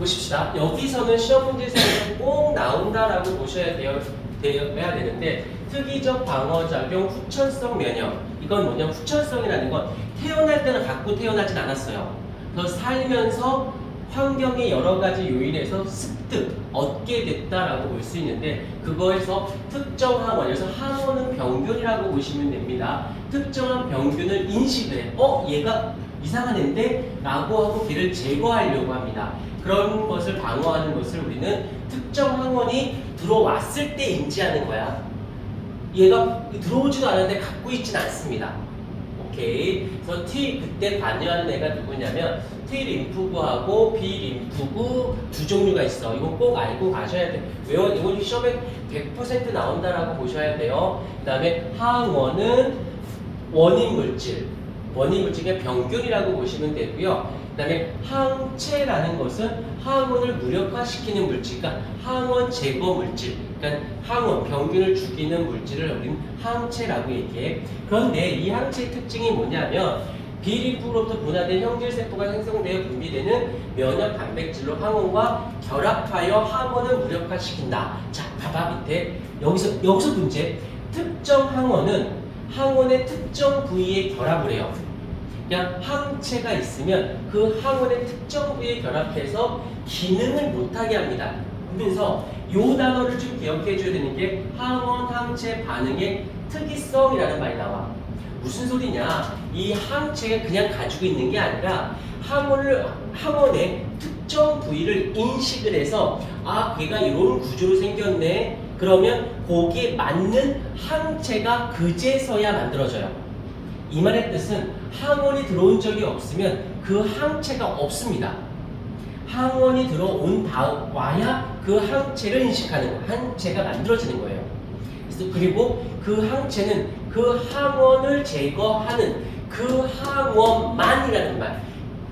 보십시다. 여기서는 시험 문제에서 꼭 나온다라고 보셔야 돼야 되는데 특이적 방어작용 후천성 면역 이건 뭐냐 후천성이라는 건 태어날 때는 갖고 태어나진 않았어요. 그래서 살면서 환경의 여러 가지 요인에서 습득, 얻게 됐다라고 볼 수 있는데 그거에서 특정 항원, 여기서 항원은 병균이라고 보시면 됩니다. 특정한 병균을 인식을 해. 얘가 이상한 애인데? 라고 하고 걔를 제거하려고 합니다. 그런 것을 방어하는 것을 우리는 특정 항원이 들어왔을 때 인지하는 거야. 얘가 들어오지도 않았는데 갖고 있진 않습니다. 오케이. 그래서 T 그때 관여하는 애가 누구냐면 T 림프구하고 B 림프구 두 종류가 있어. 이건 꼭 알고 가셔야 돼. 이건 시험에 100% 나온다라고 보셔야 돼요. 그 다음에 항원은 원인 물질, 원인물질의 병균이라고 보시면 되고요. 그 다음에 항체라는 것은 항원을 무력화시키는 물질, 그러니까 항원 제거 물질, 그러니까 항원, 병균을 죽이는 물질을 우리는 항체라고 얘기해. 그런데 이 항체의 특징이 뭐냐면 비림프로부터 분화된 형질세포가 생성되어 분비되는 면역 단백질로 항원과 결합하여 항원을 무력화시킨다. 자, 봐봐 밑에 여기서 문제. 특정 항원은 항원의 특정 부위에 결합을 해요. 그냥 항체가 있으면 그 항원의 특정 부위에 결합해서 기능을 못하게 합니다. 그래서 이 단어를 좀 기억해 줘야 되는 게 항원 항체 반응의 특이성이라는 말이 나와. 무슨 소리냐? 이 항체가 그냥 가지고 있는 게 아니라 항원의 특정 부위를 인식을 해서 걔가 이런 구조로 생겼네. 그러면 거기에 맞는 항체가 그제서야 만들어져요. 이 말의 뜻은 항원이 들어온 적이 없으면 그 항체가 없습니다. 항원이 들어온 다음 와야 그 항체를 인식하는 거예요. 항체가 만들어지는 거예요. 그리고 그 항체는 그 항원을 제거하는 그 항원만이라는 말.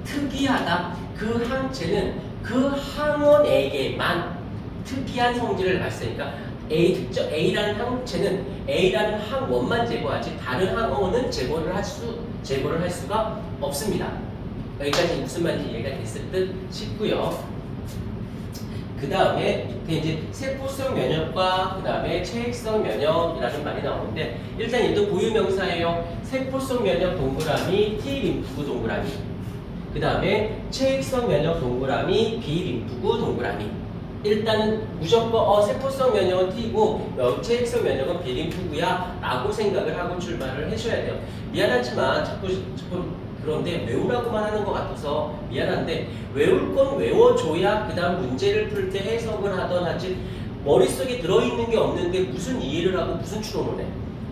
특이하다. 그 항체는 그 항원에게만 특이한 성질을 발생하니까 A라는 항체는 A라는 항원만 제거하지 다른 항원은 제거를 할 수가 없습니다. 여기까지 무슨 말인지 이해가 됐을 듯 싶고요. 그 다음에 밑에 이제 세포성 면역과 그 다음에 체액성 면역이라는 말이 나오는데 일단 얘도 고유명사예요. 세포성 면역 동그라미 T 림프구 동그라미. 그 다음에 체액성 면역 동그라미 B 림프구 동그라미. 일단은 무조건 세포성 면역은 T고 체액성 면역은 B 림프구야 라고 생각을 하고 출발을 해줘야 돼요. 미안하지만 자꾸 그런데 외우라고만 하는 것 같아서 미안한데 외울 건 외워줘야 그 다음 문제를 풀 때 해석을 하던 하지 머릿속에 들어있는 게 없는데 무슨 이해를 하고 무슨 추론을 해.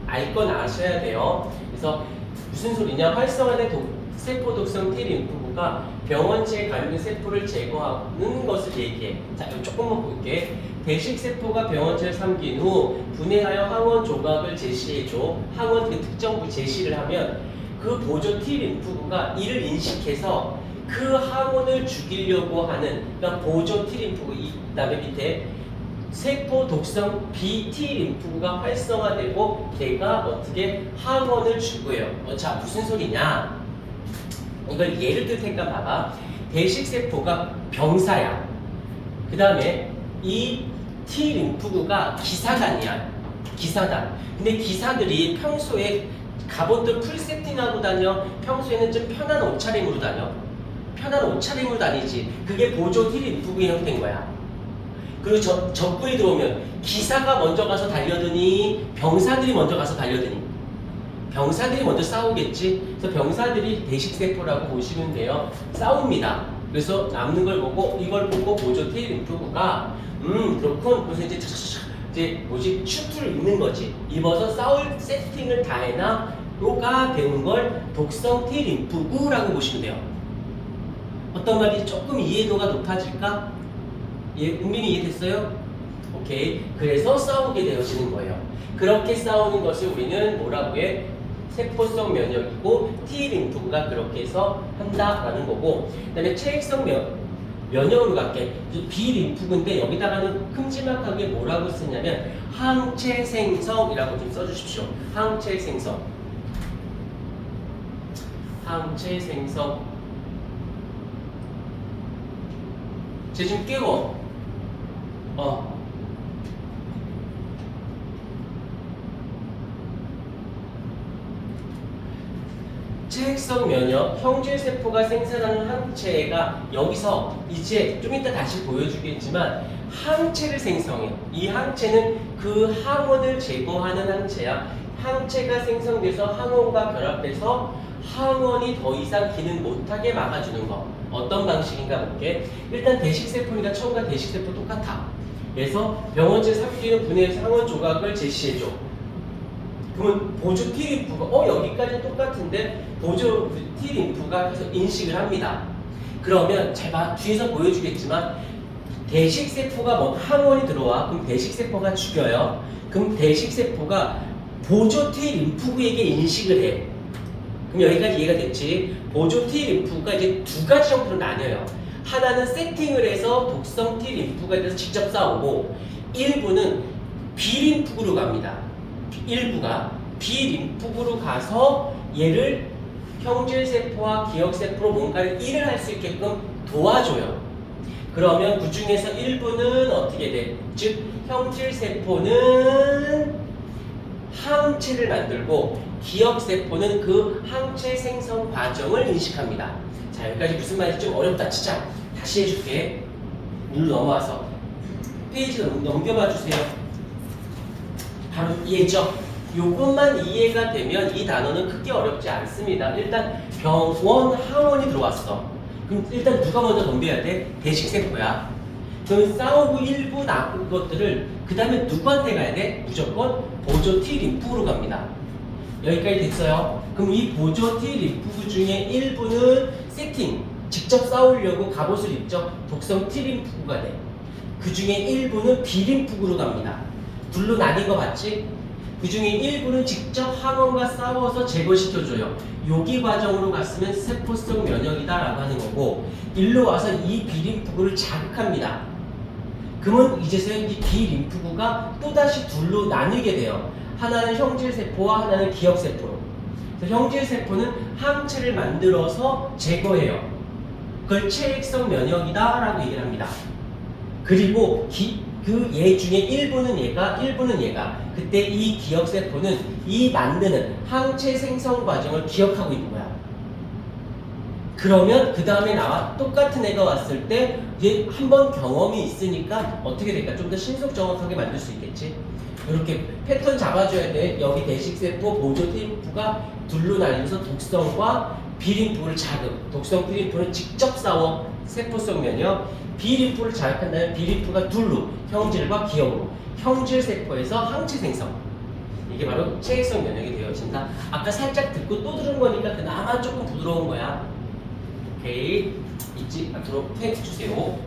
알 건 아셔야 돼요. 그래서 무슨 소리냐 활성화된 세포 독성 T 림프구가 병원체에 감염된 세포를 제거하는 것을 얘기해. 자, 조금만 볼게. 대식세포가 병원체를 삼킨 후 분해하여 항원 조각을 제시해줘. 항원 그 특정 부 제시를 하면 그 보조 T 림프구가 이를 인식해서 그 항원을 죽이려고 하는 그러니까 보조 T 림프구 그 다음에 밑에 세포 독성 B T 림프구가 활성화되고 걔가 어떻게 항원을 죽여요. 자, 무슨 소리냐? 이걸 예를 들 테니까 봐봐. 대식세포가 병사야. 그 다음에 이 T 림프구가 기사단이야. 기사단. 근데 기사들이 평소에 갑옷들 풀 세팅하고 다녀. 평소에는 좀 편한 옷차림으로 다녀. 편한 옷차림으로 다니지. 그게 보조 T 림프구의 형태인 거야. 그리고 적군이 들어오면 기사가 먼저 가서 달려드니 병사들이 먼저 가서 달려드니 병사들이 먼저 싸우겠지. 그래서 병사들이 대식세포라고 보시면 돼요. 싸웁니다. 그래서 남는 걸 보고 이걸 보고 보조 T 림프구가 그렇군. 그래서 이제 슈트를 입는 거지. 입어서 싸울 세팅을 다 해나 로가 배운 걸 독성 T 림프구라고 보시면 돼요. 어떤 말이 조금 이해도가 높아질까? 은민이 이해됐어요? 오케이. 그래서 싸우게 되어지는 거예요. 그렇게 싸우는 것을 우리는 뭐라고 해? 세포성 면역이고 T 림프구가 그렇게 해서 한다라는 거고, 그 다음에 체액성 면역으로 갈게. B 림프구인데 여기다가는 큼지막하게 뭐라고 쓰냐면 항체 생성이라고 좀 써주십시오. 항체 생성. 항체 생성. 쟤 지금 깨워. 체액성 면역, 형질세포가 생산하는 항체가 여기서 이제 좀 이따 다시 보여주겠지만 항체를 생성해. 이 항체는 그 항원을 제거하는 항체야. 항체가 생성돼서 항원과 결합돼서 항원이 더 이상 기능 못하게 막아주는 거. 어떤 방식인가 볼게. 일단 대식세포니까 처음과 대식세포 똑같아. 그래서 병원체 삽기는 분해해서 항원 조각을 제시해줘. 그러면 보조 T림프가 여기까지 똑같은데 보조 T림프가 계속 인식을 합니다. 그러면 잘 봐. 뒤에서 보여주겠지만 대식세포가 항원이 들어와. 그럼 대식세포가 죽여요. 그럼 대식세포가 보조 T림프구에게 인식을 해. 그럼 여기까지 이해가 됐지? 보조 T림프가 이제 두 가지 형태로 나뉘어요. 하나는 세팅을 해서 독성 T림프가 돼서 직접 싸우고 일부는 B림프구로 갑니다. 일부가 B림프구로 가서 얘를 형질세포와 기억세포로 뭔가를 일을 할 수 있게끔 도와줘요. 그러면 그 중에서 일부는 어떻게 돼? 즉 형질세포는 항체를 만들고 기억세포는 그 항체 생성 과정을 인식합니다. 자, 여기까지 무슨 말인지 좀 어렵다 치자. 다시 해줄게. 룰 넘어와서 페이지 넘겨봐 주세요. 바로 이해죠? 요것만 이해가 되면 이 단어는 크게 어렵지 않습니다. 일단 병원 항원이 들어왔어. 그럼 일단 누가 먼저 덤벼야 돼? 대식세포야. 그럼 싸우고 일부 나쁜 것들을 그 다음에 누구한테 가야 돼? 무조건 보조 T림프로 갑니다. 여기까지 됐어요. 그럼 이 보조 T림프구 중에 일부는 세팅, 직접 싸우려고 갑옷을 입죠. 독성 T림프구가 돼. 그 중에 일부는 B림프구로 갑니다. 둘로 나뉜 거 봤지? 그 중에 일부는 직접 항원과 싸워서 제거시켜줘요. 요기 과정으로 갔으면 세포성 면역이다라고 하는 거고, 일로 와서 이 B림프구를 자극합니다. 그러면 이제서야 이 B림프구가 또다시 둘로 나뉘게 돼요. 하나는 형질세포와 하나는 기억세포로. 그래서 형질세포는 항체를 만들어서 제거해요. 그걸 체액성 면역이다라고 얘기를 합니다. 그리고 그 얘 중에 일부는 얘가, 일부는 얘가. 그때 이 기억세포는 이 만드는 항체 생성 과정을 기억하고 있는 거야. 그러면 그 다음에 나와 똑같은 애가 왔을 때 이제 한번 경험이 있으니까 어떻게 될까? 좀 더 신속 정확하게 만들 수 있겠지? 이렇게 패턴 잡아줘야 돼. 여기 대식세포, 보조 T림프가 둘로 나뉘면서 독성과 B림프를 자극. 독성 B림프는 직접 싸워. 세포성 면역. B림프를 자극한다면 B림프가 둘로 형질과 기억으로. 형질세포에서 항체 생성. 이게 바로 체액성 면역이 되어진다. 아까 살짝 듣고 또 들은 거니까 그나마 조금 부드러운 거야. 오케이. 잊지 않도록 팩 주세요.